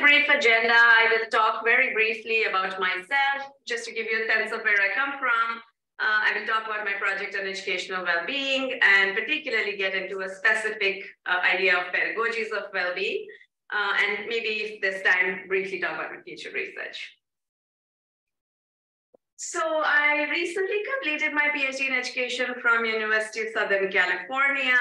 a brief agenda. I will talk very briefly about myself, just to give you a sense of where I come from. I will talk about my project on educational well-being and particularly get into a specific idea of pedagogies of well-being. And maybe this time briefly talk about my future research. So I recently completed my PhD in education from University of Southern California.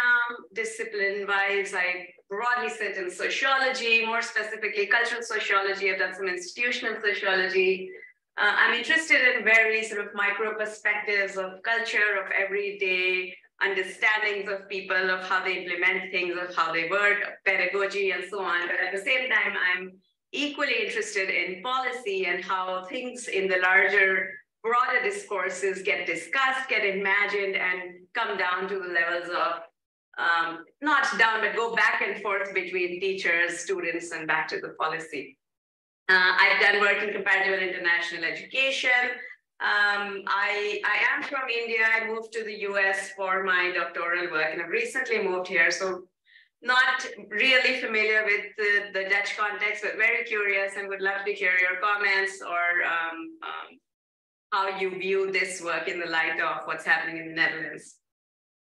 Discipline-wise, I broadly sit in sociology, more specifically cultural sociology. I've done some institutional sociology. I'm interested in very sort of micro perspectives of culture, of everyday understandings of people, of how they implement things, of how they work, pedagogy, and so on. But at the same time, I'm equally interested in policy and how things in the larger, broader discourses get discussed, get imagined, and come down to the levels of, not down, but go back and forth between teachers, students, and back to the policy. I've done work in comparative and international education. I am from India. I moved to the US for my doctoral work, and I've recently moved here. So not really familiar with the Dutch context, but very curious and would love to hear your comments or how you view this work in the light of what's happening in the Netherlands.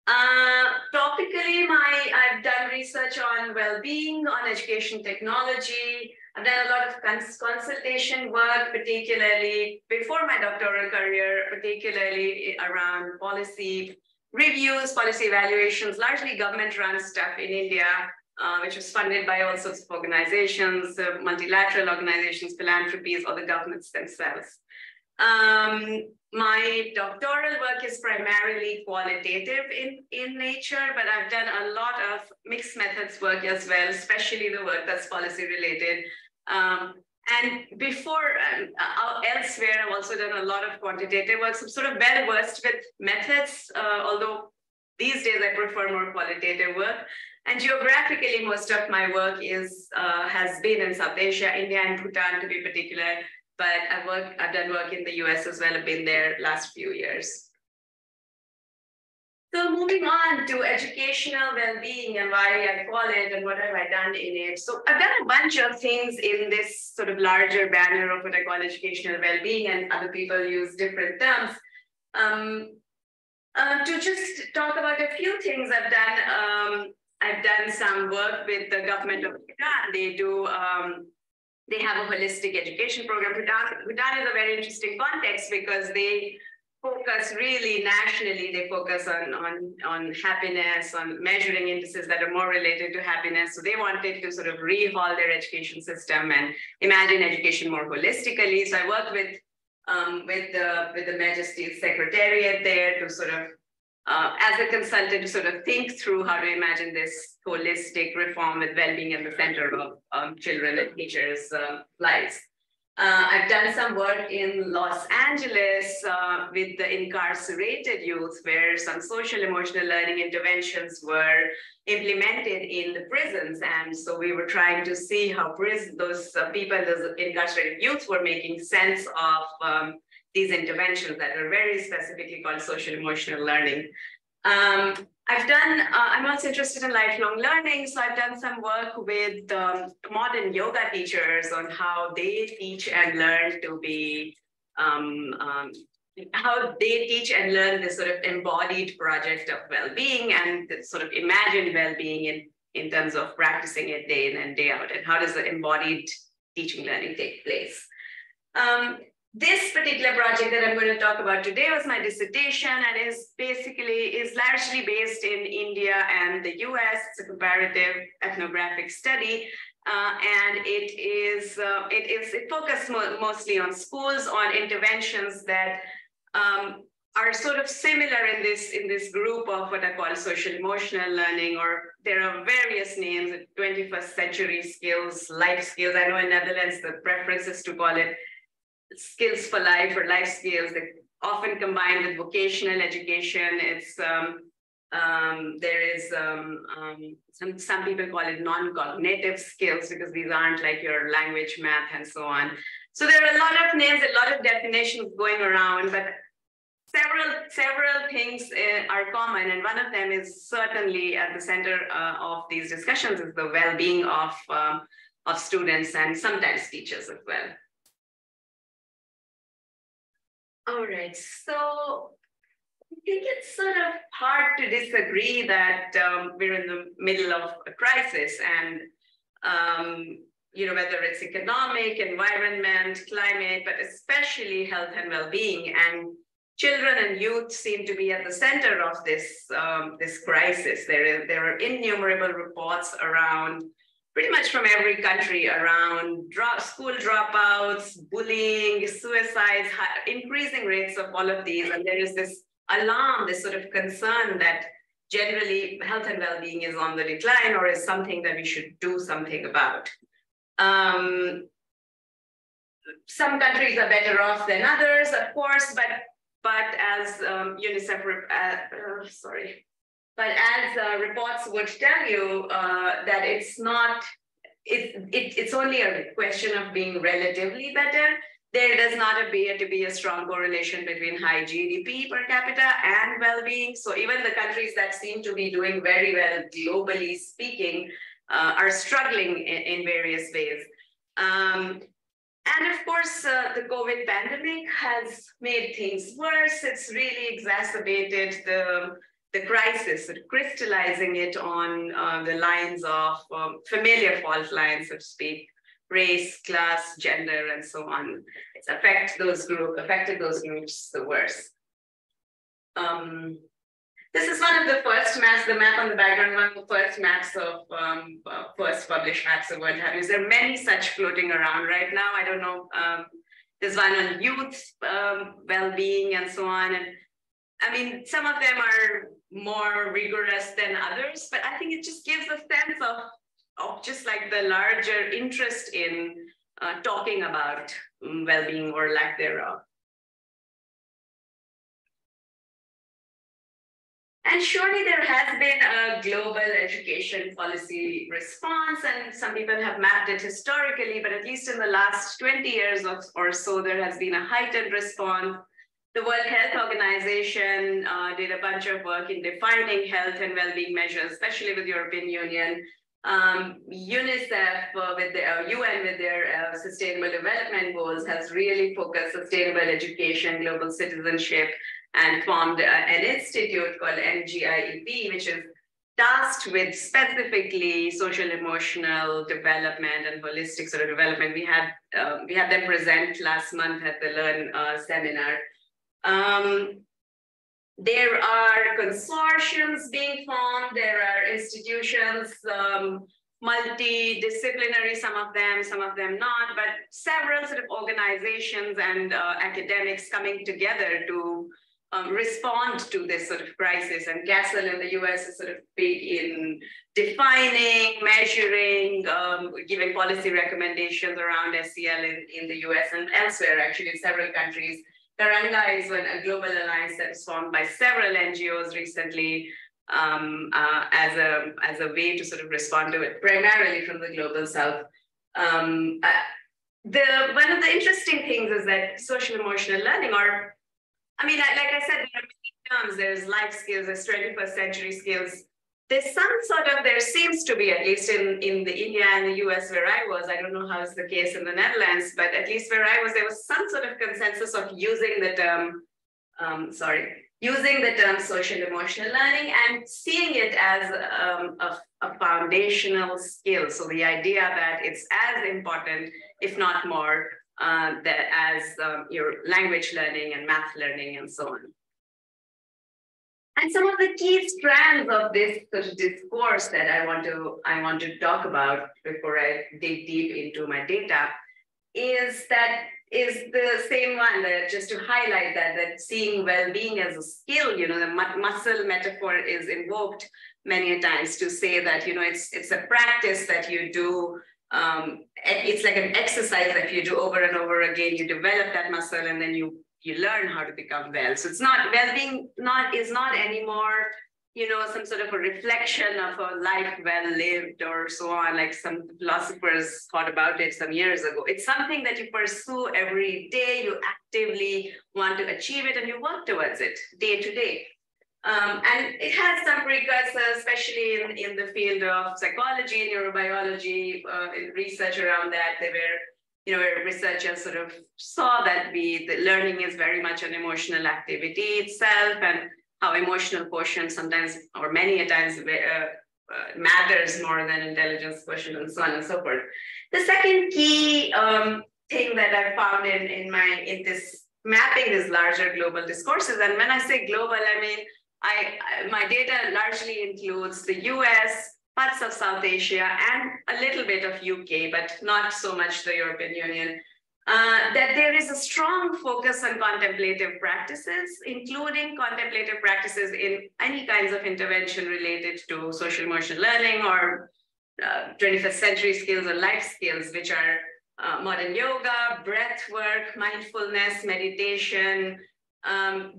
Topically, I've done research on well-being, on education technology. I've done a lot of consultation work, particularly before my doctoral career, particularly around policy reviews, policy evaluations, largely government-run stuff in India, which was funded by all sorts of organizations, multilateral organizations, philanthropies, or the governments themselves. My doctoral work is primarily qualitative in nature, but I've done a lot of mixed methods work as well, especially the work that's policy related. And before, elsewhere, I've also done a lot of quantitative work. So I'm sort of well versed with methods, although these days I prefer more qualitative work. And geographically, most of my work has been in South Asia, India and Bhutan to be particular. But I've done work in the US as well. I've been there last few years. So moving on to educational well-being and why I call it and what have I done in it. So I've done a bunch of things in this sort of larger banner of what I call educational well-being, and other people use different terms. To just talk about a few things I've done some work with the government of Bhutan. They have a holistic education program. Bhutan is a very interesting context because they focus really nationally. They focus on happiness, on measuring indices that are more related to happiness. So they wanted to sort of rehaul their education system and imagine education more holistically. So I worked with the Majesty's Secretariat there to sort of, as a consultant, to sort of think through how to imagine this holistic reform with well-being at the center of children and teachers' lives. I've done some work in Los Angeles with the incarcerated youth, where some social emotional learning interventions were implemented in the prisons. And so we were trying to see how those incarcerated youth were making sense of these interventions that are very specifically called social emotional learning. I'm also interested in lifelong learning. So I've done some work with modern yoga teachers on how they teach and learn to be, how they teach and learn this sort of embodied project of well-being and sort of imagined well-being in terms of practicing it day in and day out. And how does the embodied teaching learning take place? This particular project that I'm going to talk about today was my dissertation and is largely based in India and the US. It's a comparative ethnographic study. And it focused mostly on schools, on interventions that are sort of similar in this group of what I call social emotional learning, or there are various names, 21st century skills, life skills. I know in Netherlands, the preference is to call it skills for life or life skills. They're often combined with vocational education. It's there is some people call it non-cognitive skills because these aren't like your language, math, and so on. So there are a lot of names, a lot of definitions going around, but several things are common, and one of them is certainly at the center of these discussions is the well-being of of students and sometimes teachers as well. All right, so I think it's sort of hard to disagree that we're in the middle of a crisis, and whether it's economic, environment, climate, but especially health and well-being. And children and youth seem to be at the center of this crisis. There are innumerable reports around, pretty much from every country, around school dropouts, bullying, suicides, increasing rates of all of these. And there is this alarm, this sort of concern that generally health and well-being is on the decline or is something that we should do something about. Some countries are better off than others, of course, but as UNICEF, but as reports would tell you, that it's only a question of being relatively better. There does not appear to be a strong correlation between high GDP per capita and well-being. So even the countries that seem to be doing very well, globally speaking, are struggling in various ways. And of course, the COVID pandemic has made things worse. It's really exacerbated the crisis, crystallizing it on the lines of familiar fault lines, so to speak: race, class, gender, and so on. It's affected those groups the worst. This is one of the first maps, the map on the background, one of the first maps of, first published maps of world happiness. There are many such floating around right now. I don't know, there's one on youth well-being and so on. And I mean, some of them are more rigorous than others, but I think it just gives a sense of just like the larger interest in talking about well-being or lack thereof. And surely there has been a global education policy response, and some people have mapped it historically, but at least in the last 20 years or so, there has been a heightened response. The World Health Organization did a bunch of work in defining health and well-being measures, especially with European Union. UNICEF with the UN with their Sustainable Development Goals has really focused sustainable education, global citizenship, and formed an institute called NGIEP, which is tasked with specifically social emotional development and holistic sort of development. We had them present last month at the Learn seminar. There are consortiums being formed. There are institutions, multidisciplinary, some of them not, but several sort of organizations and academics coming together to respond to this sort of crisis. And Castle in the US is sort of big in defining, measuring, giving policy recommendations around SEL in the US and elsewhere, actually in several countries. Karanga is a global alliance that was formed by several NGOs recently as a way to sort of respond to it, primarily from the global south. One of the interesting things is that social emotional learning, or I mean, like I said, there are many terms. There's life skills, there's 21st century skills. There seems to be, at least in the India and the US where I was, I don't know how it's the case in the Netherlands, but at least where I was, there was some sort of consensus of using the term social emotional learning and seeing it as a foundational skill. So the idea that it's as important, if not more, that as your language learning and math learning and so on. And some of the key strands of this sort of discourse that I want to talk about before I dig deep into my data is the same one, that just to highlight that seeing well-being as a skill, the muscle metaphor is invoked many times to say that, it's a practice that you do. It's like an exercise that you do over and over again. You develop that muscle and then you learn how to become well. So it's not, well-being is not anymore, some sort of a reflection of a life well lived or so on, like some philosophers thought about it some years ago. It's something that you pursue every day. You actively want to achieve it and you work towards it day to day. And it has some precursors, especially in the field of psychology, neurobiology, in research around that. They were, where researchers sort of saw that the learning is very much an emotional activity itself, and how emotional quotient sometimes, or many a times, matters more than intelligence quotient, and so on and so forth. The second key thing that I found in this mapping these larger global discourses, and when I say global, I mean my data largely includes the US, parts of South Asia, and a little bit of UK, but not so much the European Union. That there is a strong focus on contemplative practices, including contemplative practices in any kinds of intervention related to social emotional learning or 21st century skills or life skills, which are modern yoga, breath work, mindfulness, meditation.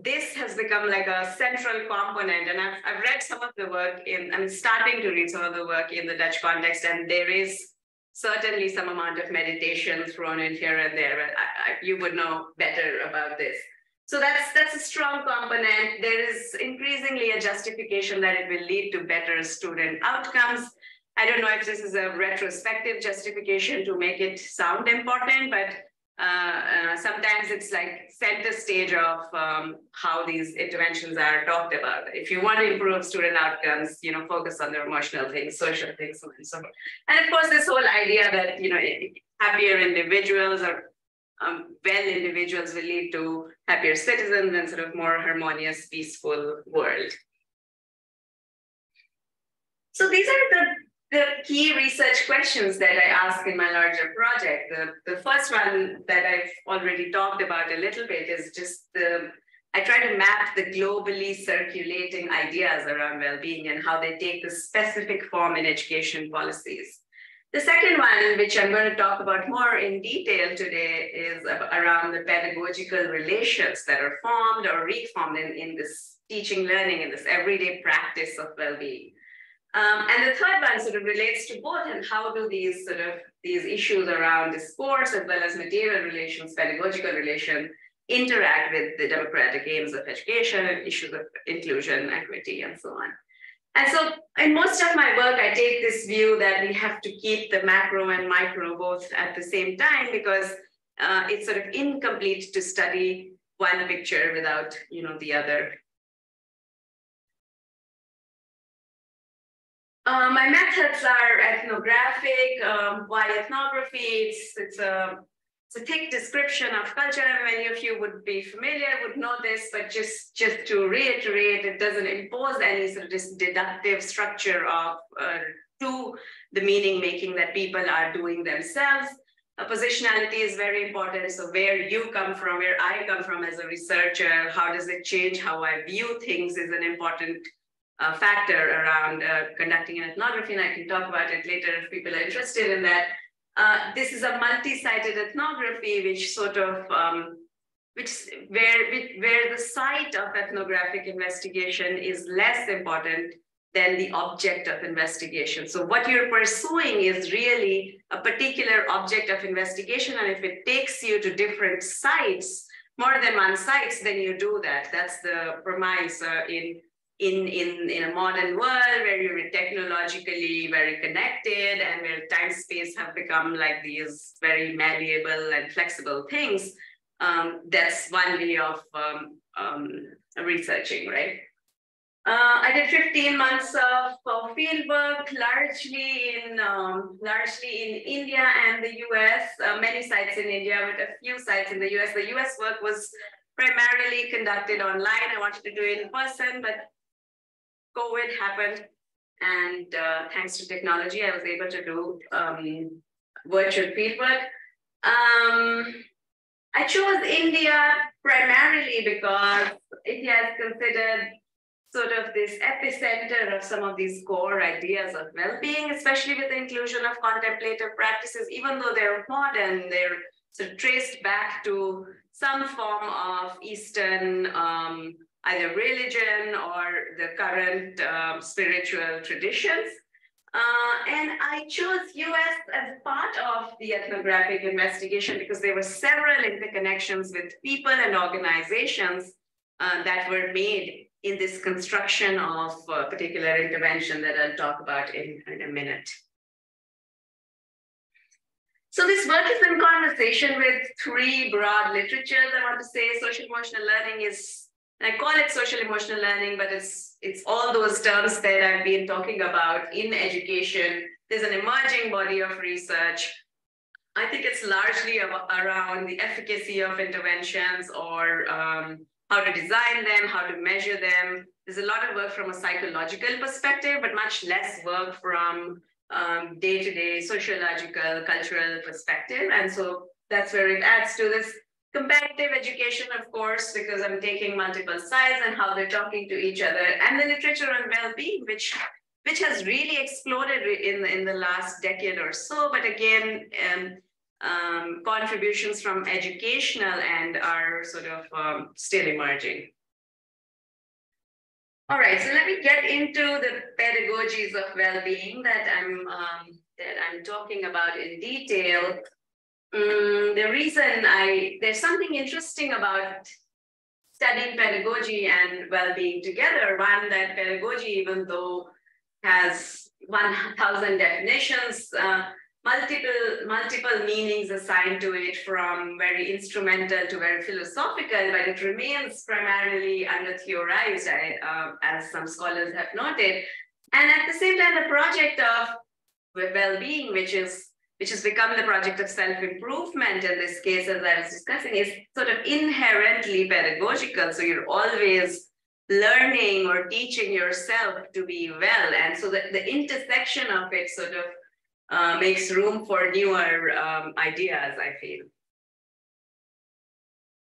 This has become like a central component, and I've read some of the work I'm starting to read some of the work in the Dutch context, and there is certainly some amount of meditation thrown in here and there, but you would know better about this. So that's a strong component. There is increasingly a justification that it will lead to better student outcomes. I don't know if this is a retrospective justification to make it sound important, but sometimes it's like center stage of how these interventions are talked about. If you want to improve student outcomes, focus on their emotional things, social things, so on and so forth. And of course, this whole idea that happier individuals or well individuals will lead to happier citizens and sort of more harmonious, peaceful world. So these are the key research questions that I ask in my larger project. The first one that I've already talked about a little bit is just I try to map the globally circulating ideas around well-being and how they take the specific form in education policies. The second one, which I'm going to talk about more in detail today, is around the pedagogical relations that are formed or reformed in this teaching, learning, in this everyday practice of well-being. And the third one sort of relates to both, and how do these issues around discourse as well as material relations, pedagogical relation, interact with the democratic aims of education and issues of inclusion, equity, and so on. And so in most of my work, I take this view that we have to keep the macro and micro both at the same time, because it's sort of incomplete to study one picture without the other. My methods are ethnographic. Why ethnography? It's a thick description of culture, and many of you would be familiar, would know this, but just to reiterate, it doesn't impose any sort of deductive structure of to the meaning making that people are doing themselves. Positionality is very important. So where you come from, where I come from as a researcher, how does it change how I view things is an important factor around conducting an ethnography, and I can talk about it later if people are interested in that. This is a multi-sited ethnography, which sort of, where the site of ethnographic investigation is less important than the object of investigation. So what you're pursuing is really a particular object of investigation, and if it takes you to different sites, more than one sites, then you do that. That's the premise in a modern world where you're technologically very connected and where time space have become like these very malleable and flexible things. That's one way of researching, right? I did 15 months of field work, largely in India and the US, many sites in India, but a few sites in the US. The US work was primarily conducted online. I wanted to do it in person, but COVID happened, and thanks to technology, I was able to do virtual fieldwork. I chose India primarily because India is considered sort of this epicenter of some of these core ideas of well-being, especially with the inclusion of contemplative practices. Even though they're modern, they're sort of traced back to some form of Eastern either religion or the current spiritual traditions. And I chose US as part of the ethnographic investigation because there were several interconnections with people and organizations that were made in this construction of a particular intervention that I'll talk about in a minute. So this work is in conversation with three broad literatures. I want to say social emotional learning is, I call it social emotional learning, but it's all those terms that I've been talking about in education. There's an emerging body of research. I think it's largely around the efficacy of interventions or how to design them, how to measure them. There's a lot of work from a psychological perspective, but much less work from day-to-day sociological, cultural perspective. And so that's where it adds to this comparative education, of course, because I'm taking multiple sides and how they're talking to each other, and the literature on well-being, which has really exploded in the last decade or so. But again, contributions from educational end are sort of still emerging. All right, so let me get into the pedagogies of well-being that I'm talking about in detail. The reason there's something interesting about studying pedagogy and well-being together. One, that pedagogy, even though has 1,000 definitions, multiple meanings assigned to it, from very instrumental to very philosophical, but it remains primarily under-theorized, as some scholars have noted. And at the same time, the project of well-being, which has become the project of self-improvement in this case, as I was discussing, is sort of inherently pedagogical. So you're always learning or teaching yourself to be well. And so the intersection of it sort of makes room for newer ideas, I feel.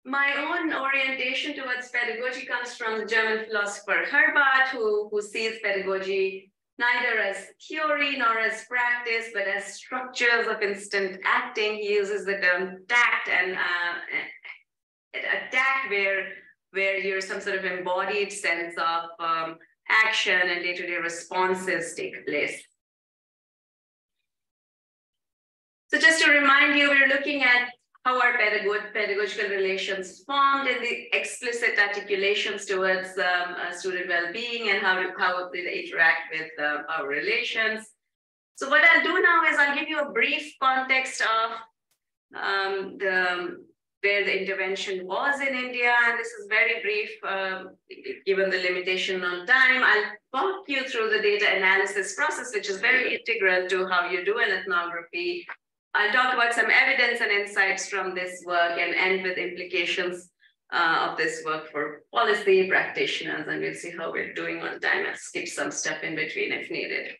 My own orientation towards pedagogy comes from the German philosopher Herbart, who sees pedagogy neither as theory nor as practice, but as structures of instant acting. He uses the term tact, and a tact where you're some sort of embodied sense of action and day-to-day responses take place. So just to remind you, we're looking at how our pedagogical relations formed and the explicit articulations towards student well-being and how they interact with our relations. So what I'll do now is I'll give you a brief context of where the intervention was in India, and this is very brief given the limitation on time. I'll walk you through the data analysis process, which is very integral to how you do an ethnography. I'll talk about some evidence and insights from this work and end with implications of this work for policy practitioners, and we'll see how we're doing on time. I'll skip some stuff in between if needed.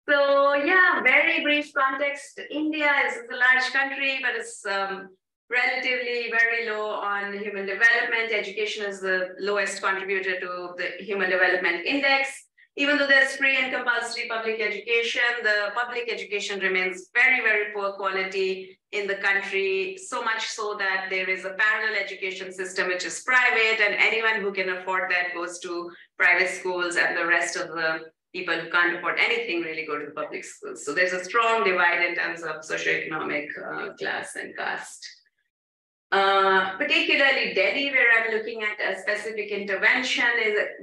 So yeah, very brief context. India is a large country, but it's relatively very low on human development. Education is the lowest contributor to the Human Development Index. Even though there's free and compulsory public education, the public education remains very, very poor quality in the country, so much so that there is a parallel education system which is private, and anyone who can afford that goes to private schools, and the rest of the people who can't afford anything really go to the public schools. So there's a strong divide in terms of socioeconomic class and caste. Particularly Delhi, where I'm looking at a specific intervention.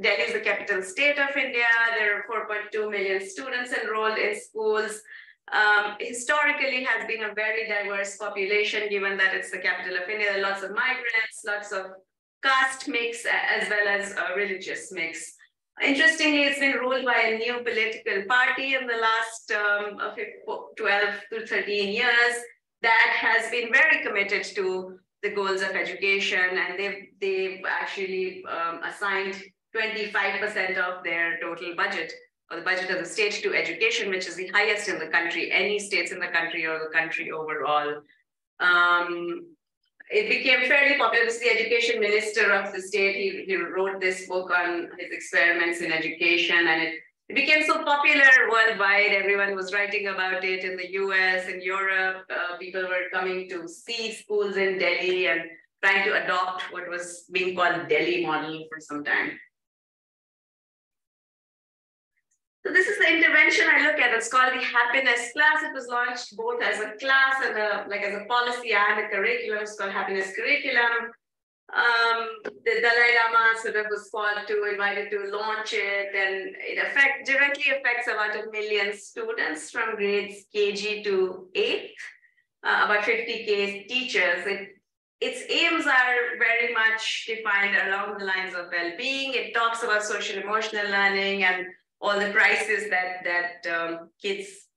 Delhi is the capital state of India. There are 4.2 million students enrolled in schools. Historically has been a very diverse population, given that it's the capital of India. There are lots of migrants, lots of caste mix, as well as a religious mix. Interestingly, it's been ruled by a new political party in the last 12 to 13 years that has been very committed to the goals of education, and they've actually assigned 25% of their total budget, or the budget of the state, to education, which is the highest in the country, any states in the country or the country overall. It became fairly popular. This is the education minister of the state. He wrote this book on his experiments in education, and it became so popular worldwide. Everyone was writing about it in the US and Europe. People were coming to see schools in Delhi and trying to adopt what was being called Delhi model for some time. So this is the intervention I look at. It's called the happiness class. It was launched both as a class and as a policy and a curriculum. It's called happiness curriculum. The Dalai Lama sort of was called to, invited to launch it, and it directly affects about 1 million students from grades KG to 8th, about 50K teachers. Its aims are very much defined along the lines of well-being. It talks about social emotional learning and all the crises that kids,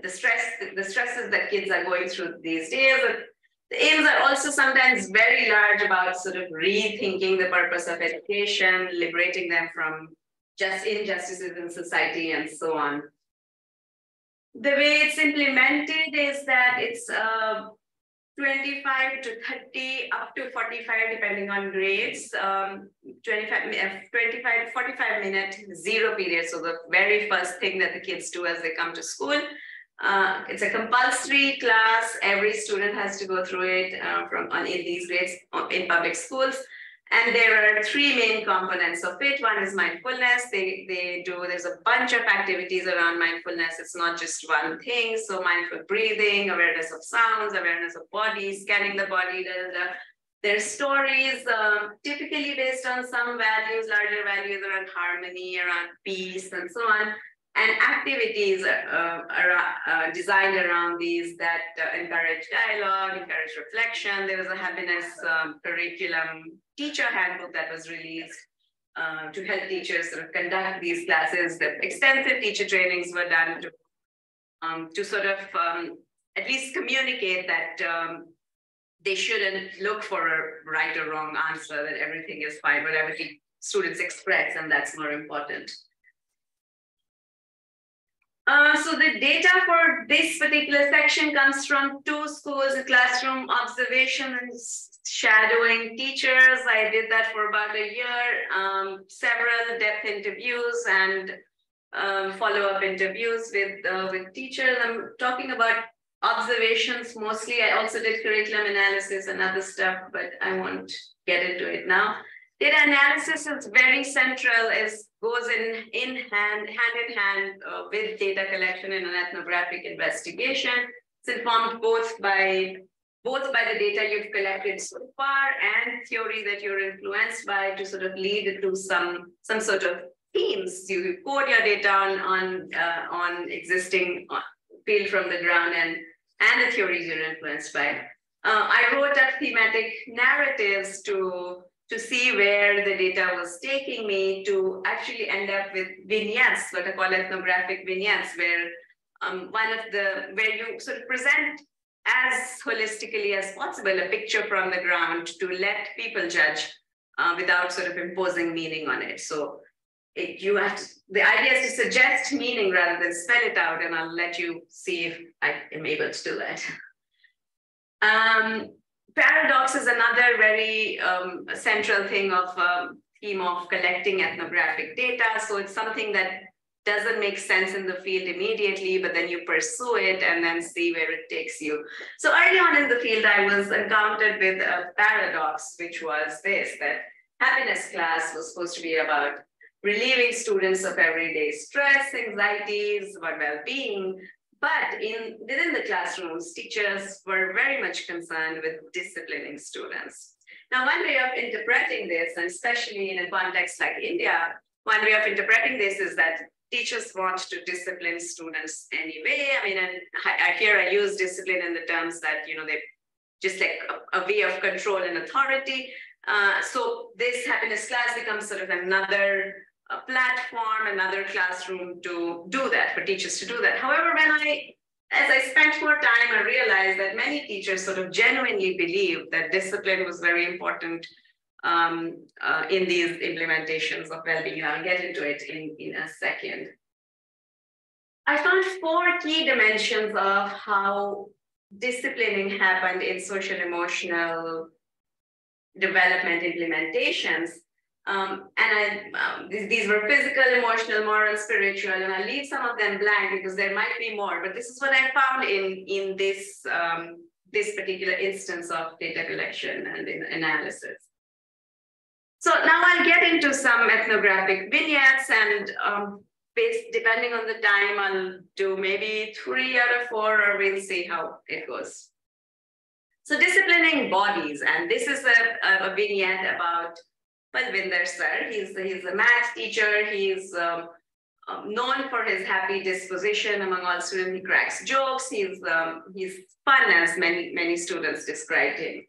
the stresses that kids are going through these days. The aims are also sometimes very large about sort of rethinking the purpose of education, liberating them from just injustices in society and so on. The way it's implemented is that it's 25 to 30, up to 45, depending on grades, 25 to 45 minute zero period. So the very first thing that the kids do as they come to school. It's a compulsory class. Every student has to go through it in these grades in public schools. And there are 3 main components of it. One is mindfulness. There's a bunch of activities around mindfulness. It's not just one thing. So mindful breathing, awareness of sounds, awareness of body, scanning the body. There's stories typically based on some values, larger values around harmony, around peace, and so on. And activities are designed around these that encourage dialogue, encourage reflection. There was a happiness curriculum teacher handbook that was released to help teachers sort of conduct these classes. The extensive teacher trainings were done to sort of at least communicate that they shouldn't look for a right or wrong answer, that everything is fine, whatever the students express, and that's more important. So the data for this particular section comes from 2 schools, classroom observation and shadowing teachers. I did that for about a year, several depth interviews and follow-up interviews with teachers. I'm talking about observations mostly. I also did curriculum analysis and other stuff, but I won't get into it now. Data analysis is very central, goes in hand in hand with data collection in an ethnographic investigation. It's informed both by the data you've collected so far and theory that you're influenced by to sort of lead to some sort of themes. You code your data on existing field from the ground and the theories you're influenced by. I wrote up thematic narratives to see where the data was taking me to actually end up with vignettes, what I call ethnographic vignettes, where where you sort of present as holistically as possible a picture from the ground to let people judge without sort of imposing meaning on it. So the idea is to suggest meaning rather than spell it out, and I'll let you see if I am able to do that. Paradox is another very central theme of collecting ethnographic data. So it's something that doesn't make sense in the field immediately, but then you pursue it and then see where it takes you. So early on in the field, I was encountered with a paradox, which was this, that happiness class was supposed to be about relieving students of everyday stress, anxieties, about well-being. But within the classrooms, teachers were very much concerned with disciplining students. Now, one way of interpreting this, and especially in a context like India, one way of interpreting this is that teachers want to discipline students anyway. I mean, and here I use discipline in the terms that, they just like a way of control and authority. So this happiness class becomes sort of another platform, another classroom to do that, for teachers to do that. However, as I spent more time, I realized that many teachers sort of genuinely believe that discipline was very important in these implementations of well-being. I'll get into it in a second. I found 4 key dimensions of how disciplining happened in social emotional development implementations. These were physical, emotional, moral, spiritual, and I'll leave some of them blank because there might be more, but this is what I found in this particular instance of data collection and analysis. So now I'll get into some ethnographic vignettes, and depending on the time, I'll do maybe 3 out of 4, or we'll see how it goes. So disciplining bodies, and this is a vignette about Palvinder sir. He's a math teacher. He's known for his happy disposition among all students. He cracks jokes. He's fun, as many students described him.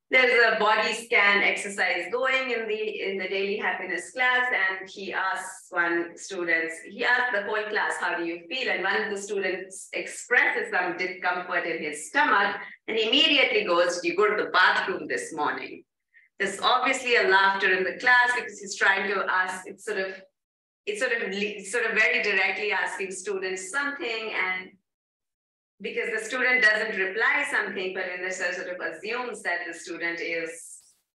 There's a body scan exercise going in the daily happiness class, and he asks he asked the whole class, how do you feel? And one of the students expresses some discomfort in his stomach, and immediately goes, you go to the bathroom this morning. There's obviously a laughter in the class because he's trying to ask, it's sort of very directly asking students something, and because the student doesn't reply something, but then the sir sort of assumes that the student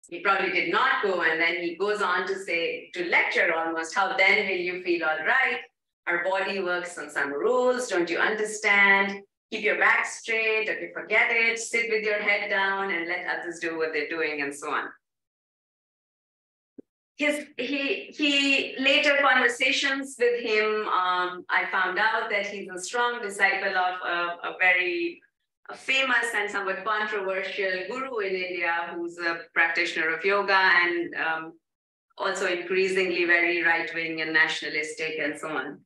he probably did not go, and then he goes on to say, to lecture almost, how then will you feel all right? Our body works on some rules, don't you understand? Keep your back straight, okay, forget it, sit with your head down and let others do what they're doing, and so on. He later conversations with him, I found out that he's a strong disciple of a very famous and somewhat controversial guru in India, who's a practitioner of yoga and also increasingly very right-wing and nationalistic and so on.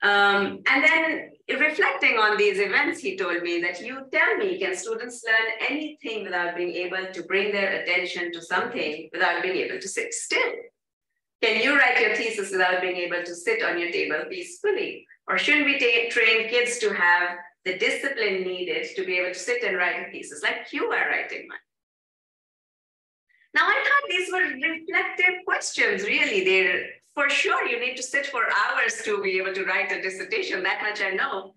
And then reflecting on these events, he told me that, you tell me, can students learn anything without being able to bring their attention to something, without being able to sit still? Can you write your thesis without being able to sit on your table peacefully? Or shouldn't we train kids to have the discipline needed to be able to sit and write a thesis like you are writing mine? Now, I thought these were reflective questions, really. They're, for sure, you need to sit for hours to be able to write a dissertation, that much I know.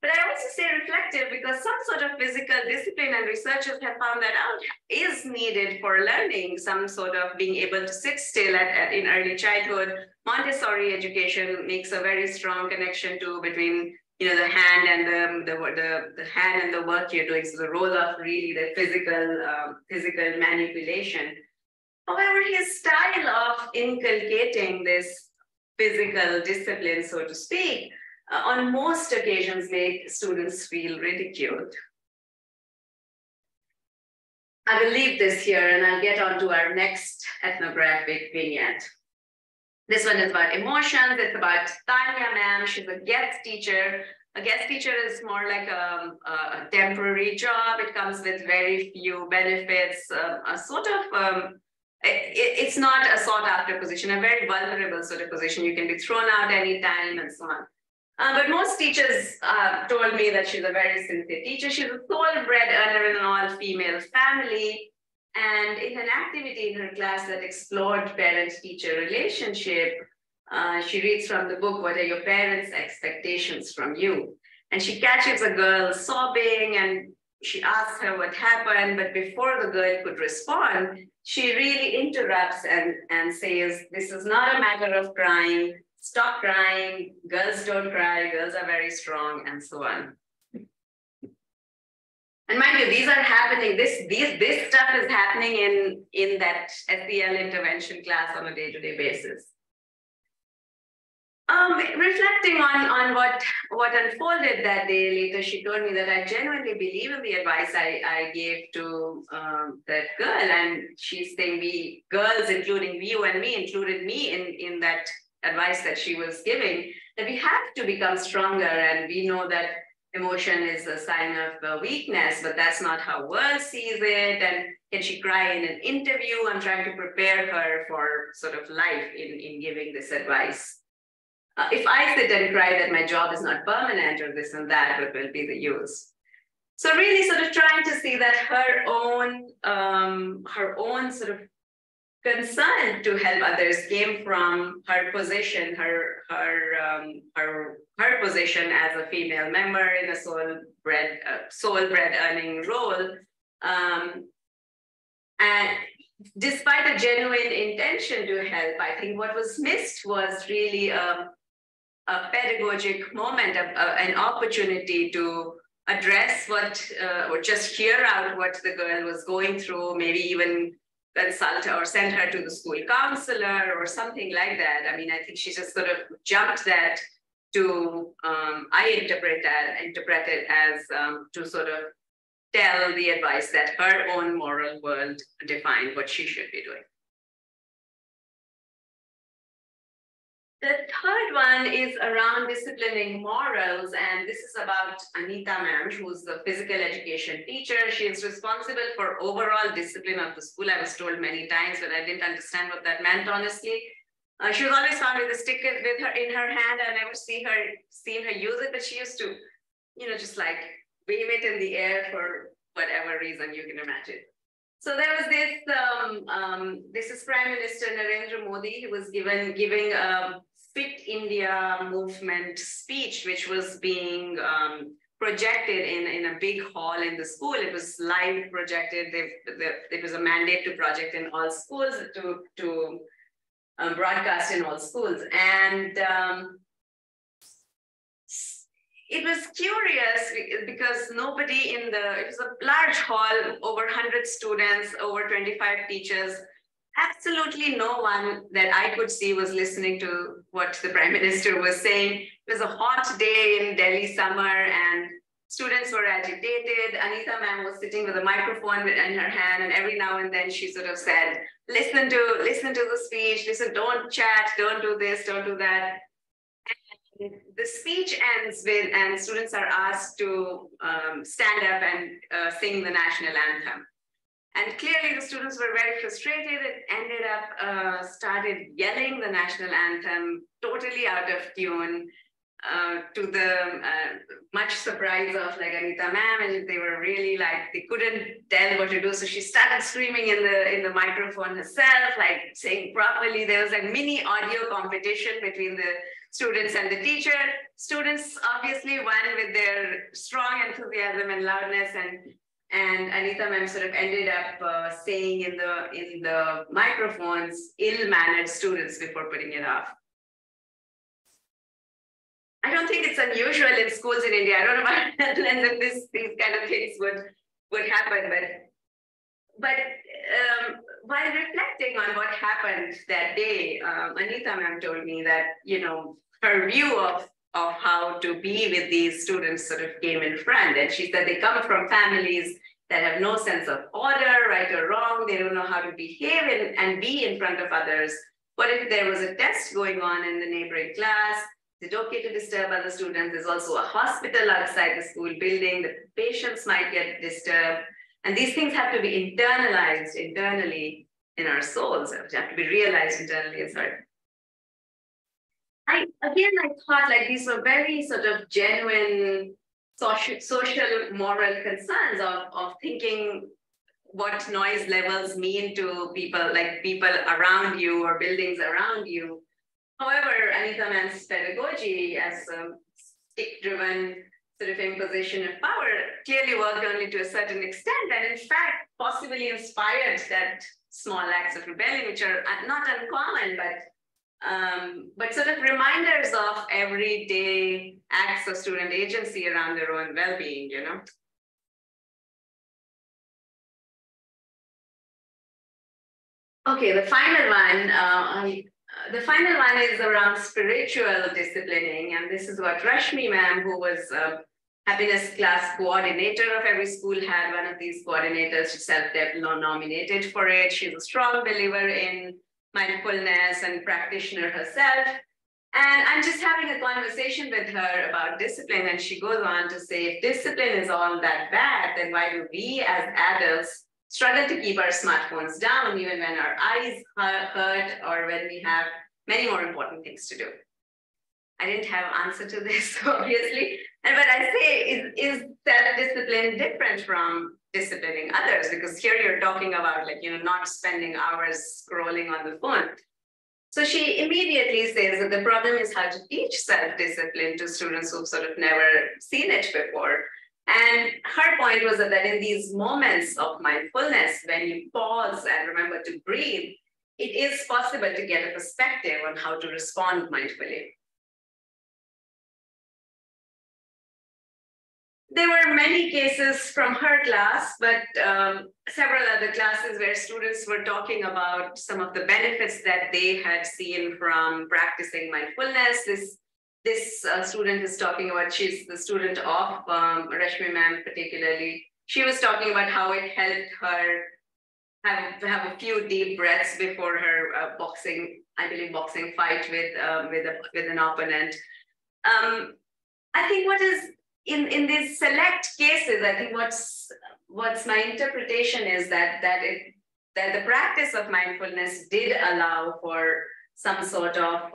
But I also say reflective because some sort of physical discipline, and researchers have found that out, is needed for learning, some sort of being able to sit still in early childhood. Montessori education makes a very strong connection between the hand and the hand and the work you're doing. So the role of really the physical manipulation. However, his style of inculcating this physical discipline, so to speak, on most occasions make students feel ridiculed. I will leave this here and I'll get on to our next ethnographic vignette. This one is about emotions. It's about Tanya ma'am. She's a guest teacher. A guest teacher is more like a temporary job. It comes with very few benefits, it's not a sought after position, a very vulnerable sort of position. You can be thrown out anytime and so on. But most teachers told me that she's a very sincere teacher. She's a sole-bred earner in an all-female family. And in an activity in her class that explored parent-teacher relationship, she reads from the book, What Are Your Parents' Expectations from You? And she catches a girl sobbing and she asks her what happened, but before the girl could respond, she really interrupts and says, this is not a matter of crying. Stop crying. Girls don't cry. Girls are very strong, and so on. And mind you, these are happening. This stuff is happening in that SEL intervention class on a day-to-day basis. Reflecting on what unfolded that day later, she told me that I genuinely believe in the advice I gave to that girl. And she's saying we girls, including you and me, included me in that advice that she was giving, that we have to become stronger. And we know that emotion is a sign of weakness, but that's not how world sees it. And can she cry in an interview? I'm trying to prepare her for sort of life in giving this advice. If I sit and cry that my job is not permanent or this and that, what will be the use? So really sort of trying to see that her own sort of concern to help others came from her position, her position as a female member in a soul-bred earning role. And despite a genuine intention to help, I think what was missed was really a pedagogic moment, an opportunity to address or just hear out what the girl was going through, maybe even consult her or send her to the school counselor or something like that. I mean, I think she just sort of jumped that to, I interpret it as to sort of tell the advice that her own moral world defined what she should be doing. The third one is around disciplining morals, and this is about Anita ma'am, who's the physical education teacher. She is responsible for overall discipline of the school. I was told many times, but I didn't understand what that meant, honestly. She was always found with a stick with her in her hand. I never seen her use it, but she used to, just like wave it in the air for whatever reason you can imagine. So there was this is Prime Minister Narendra Modi. He was giving a Fit India movement speech, which was being projected in a big hall in the school. It was live projected. It was a mandate to project in all schools, to broadcast in all schools. And it was curious because it was a large hall, over 100 students, over 25 teachers. Absolutely no one that I could see was listening to what the Prime Minister was saying. It was a hot day in Delhi summer and students were agitated. Anita ma'am was sitting with a microphone in her hand, and every now and then she sort of said, listen to the speech, don't chat, don't do this, don't do that. And the speech ends with, and students are asked to stand up and sing the national anthem. And clearly the students were very frustrated and ended up started yelling the national anthem totally out of tune, to the much surprise of like Anita ma'am, and they were really like, they couldn't tell what to do. So she started screaming in the microphone herself, like saying properly. There was like mini audio competition between the students and the teacher. Students obviously won with their strong enthusiasm and loudness, and Anita ma'am sort of ended up saying in the microphones, ill-mannered students before putting it off. I don't think it's unusual in schools in India. I don't know about Netherlands if these kind of things would happen, but while reflecting on what happened that day, Anita ma'am told me that, her view of how to be with these students sort of came in front. And she said they come from families that have no sense of order, right or wrong. They don't know how to behave and be in front of others. What if there was a test going on in the neighboring class? Is it okay to disturb other students? There's also a hospital outside the school building. The patients might get disturbed. And these things have to be internalized internally in our souls. They have to be realized internally. I thought like these were very sort of genuine social moral concerns of thinking what noise levels mean to people, like people around you or buildings around you. However, Anita ma'am's pedagogy as a stick-driven sort of imposition of power clearly worked only to a certain extent, and in fact, possibly inspired that small acts of rebellion, which are not uncommon, but sort of reminders of everyday acts of student agency around their own well-being, Okay, the final one is around spiritual disciplining, and this is what Rashmi ma'am, who was happiness class coordinator of every school, had one of these coordinators. She self-nominated for it. She's a strong believer in mindfulness and practitioner herself. And I'm just having a conversation with her about discipline, and she goes on to say, if discipline is all that bad, then why do we as adults struggle to keep our smartphones down even when our eyes hurt or when we have many more important things to do? I didn't have an answer to this, obviously. And but I say, is self-discipline different from disciplining others? Because here you're talking about not spending hours scrolling on the phone. So she immediately says that the problem is how to teach self-discipline to students who've sort of never seen it before. And her point was that in these moments of mindfulness, when you pause and remember to breathe, it is possible to get a perspective on how to respond mindfully. There were many cases from her class, but several other classes where students were talking about some of the benefits that they had seen from practicing mindfulness. This student is talking about, she's the student of Rashmi ma'am particularly. she was talking about how it helped her have a few deep breaths before her boxing fight with an opponent. I think what is in these select cases, I think what's my interpretation is that the practice of mindfulness did allow for some sort of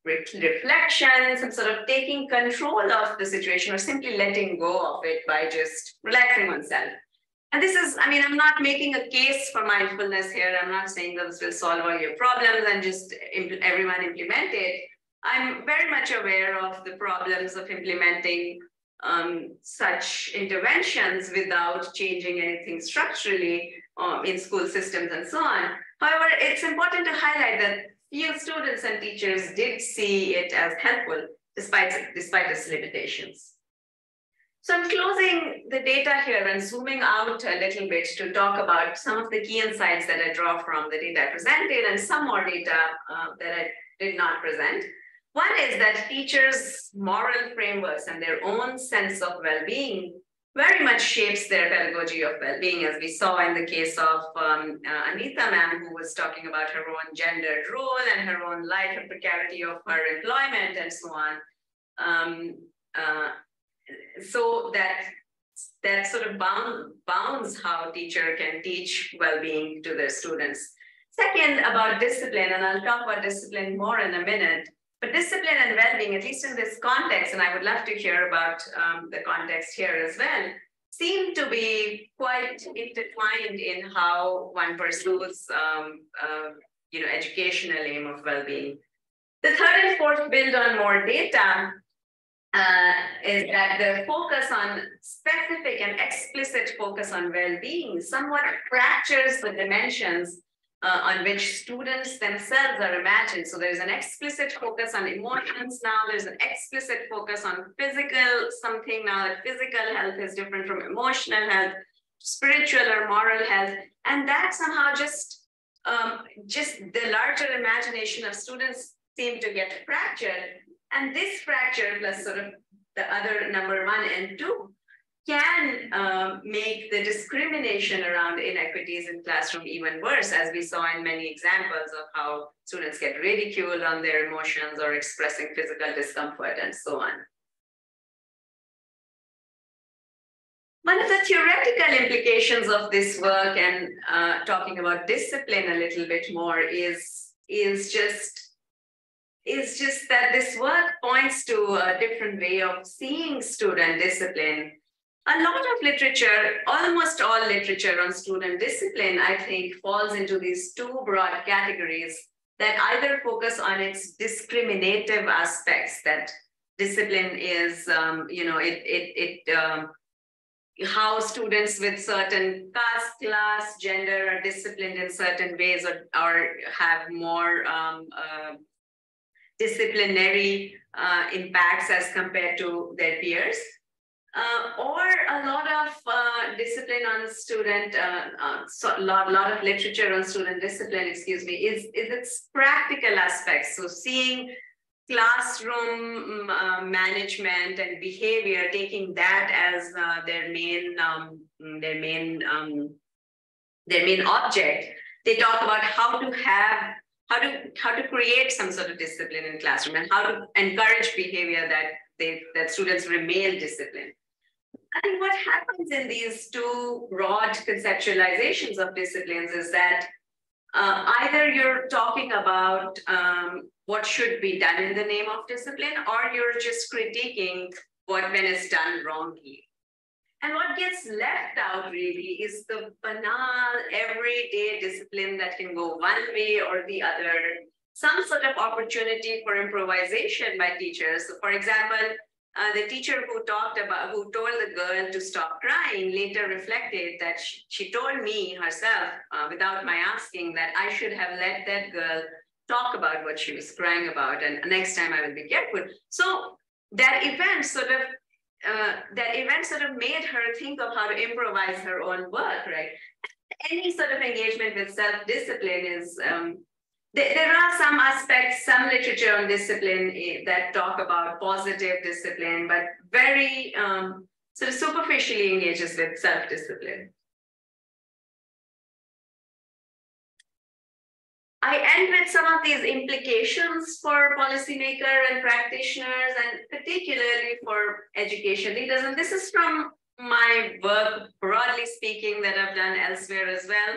reflection, some sort of taking control of the situation, or simply letting go of it by just relaxing oneself. And this is, I mean, I'm not making a case for mindfulness here. I'm not saying that this will solve all your problems and just everyone implement it. I'm very much aware of the problems of implementing such interventions without changing anything structurally in school systems and so on. However, it's important to highlight that few students and teachers did see it as helpful despite its limitations. So I'm closing the data here and zooming out a little bit to talk about some of the key insights that I draw from the data I presented and some more data that I did not present. One is that teachers' moral frameworks and their own sense of well-being very much shapes their pedagogy of well-being, as we saw in the case of Anita ma'am, who was talking about her own gendered role and her own life and precarity of her employment and so on. So that sort of bounds how teacher can teach well-being to their students. Second, about discipline, and I'll talk about discipline more in a minute, but discipline and well-being, at least in this context, and I would love to hear about the context here as well, seem to be quite intertwined in how one pursues educational aim of well-being. The third and fourth build on more data is that the focus on specific and explicit focus on well-being somewhat fractures the dimensions on which students themselves are imagined. So there's an explicit focus on emotions now, there's an explicit focus on physical something now, that physical health is different from emotional health, spiritual or moral health, and that somehow just the larger imagination of students seem to get fractured. And this fracture, plus sort of the other number 1 and 2, can make the discrimination around inequities in classroom even worse, as we saw in many examples of how students get ridiculed on their emotions or expressing physical discomfort and so on. One of the theoretical implications of this work, and talking about discipline a little bit more, is just that this work points to a different way of seeing student discipline. A lot of literature, almost all literature on student discipline, I think, falls into these two broad categories that either focus on its discriminative aspects, that discipline is, how students with certain caste, class, gender are disciplined in certain ways or have more disciplinary impacts as compared to their peers, or a lot of discipline on student, lot of literature on student discipline, is its practical aspects. So seeing classroom management and behavior, taking that as their main object. They talk about how to create some sort of discipline in classroom and how to encourage behavior that students remain disciplined. I think what happens in these two broad conceptualizations of disciplines is that either you're talking about what should be done in the name of discipline, or you're just critiquing when it's done wrongly. And what gets left out really is the banal, everyday discipline that can go one way or the other, some sort of opportunity for improvisation by teachers. So for example, the teacher who told the girl to stop crying later reflected that she told me herself, without my asking, that I should have let that girl talk about what she was crying about, and next time I will be careful. So that event sort of made her think of how to improvise her own work, right? Any sort of engagement with self-discipline is, there are some aspects, some literature on discipline that talk about positive discipline, but very sort of superficially engages with self-discipline. I end with some of these implications for policymakers and practitioners, and particularly for education leaders. And this is from my work, broadly speaking, that I've done elsewhere as well.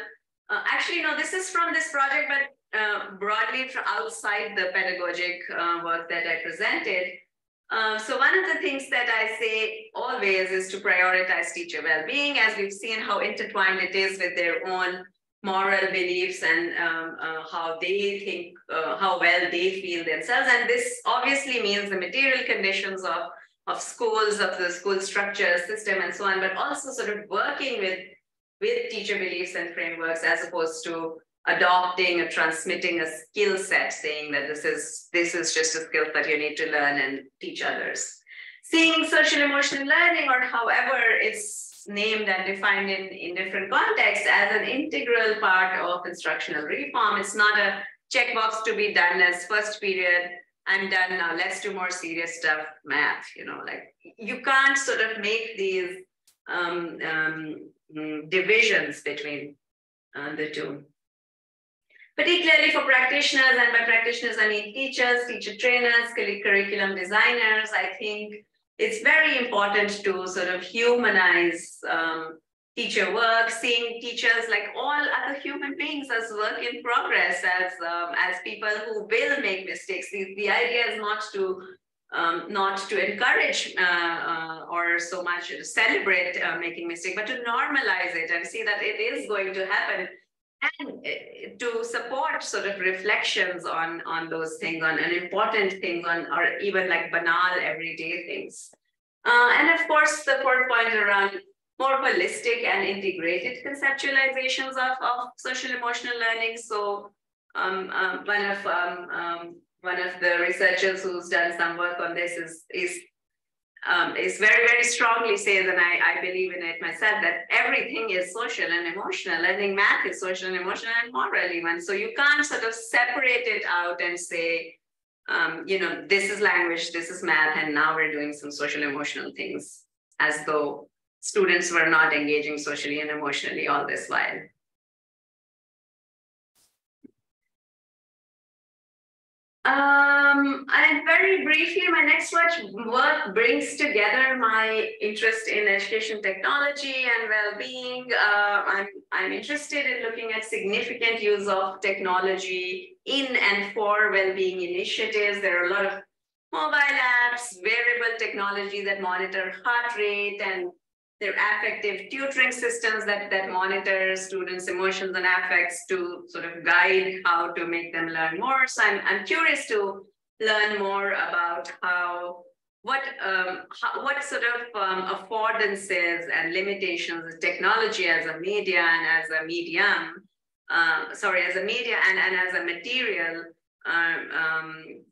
Actually, no, this is from this project, but broadly from outside the pedagogic work that I presented. So one of the things that I say always is to prioritize teacher well-being, as we've seen how intertwined it is with their own moral beliefs and how they think, how well they feel themselves. And this obviously means the material conditions of schools, of the school structure, system, and so on, but also sort of working with teacher beliefs and frameworks, as opposed to adopting or transmitting a skill set, saying that this is just a skill that you need to learn and teach others. Seeing social emotional learning, or however it's named and defined in different contexts, as an integral part of instructional reform. It's not a checkbox to be done as first period, I'm done now, let's do more serious stuff, math, like you can't sort of make these divisions between the two. Particularly for practitioners, and by practitioners I mean teachers, teacher trainers, curriculum designers, I think it's very important to sort of humanize teacher work, seeing teachers like all other human beings as work in progress, as people who will make mistakes. The idea is not to encourage or so much to celebrate making mistakes, but to normalize it and see that it is going to happen, and to support sort of reflections on those things, on an important things, or even like banal everyday things. And of course, the fourth point around more holistic and integrated conceptualizations of social emotional learning. So one of the researchers who's done some work on this is very, very strongly says, and I believe in it myself, that everything is social and emotional. Learning math is social and emotional and moral even. So you can't sort of separate it out and say, this is language, this is math, and now we're doing some social emotional things, as though students were not engaging socially and emotionally all this while. And very briefly, my next work brings together my interest in education technology and well-being. I'm interested in looking at significant use of technology in and for well-being initiatives. There are a lot of mobile apps, wearable technology that monitor heart rate, and their affective tutoring systems that monitor students' emotions and affects to sort of guide how to make them learn more. So I'm curious to learn more about what sort of affordances and limitations of technology as a media and as a medium, as a media and as a material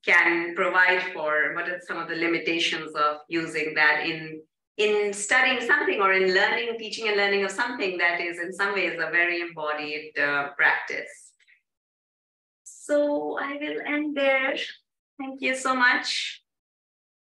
can provide for. What are some of the limitations of using that in studying something, or in learning, teaching and learning of something that is in some ways a very embodied practice. So I will end there. Thank you so much.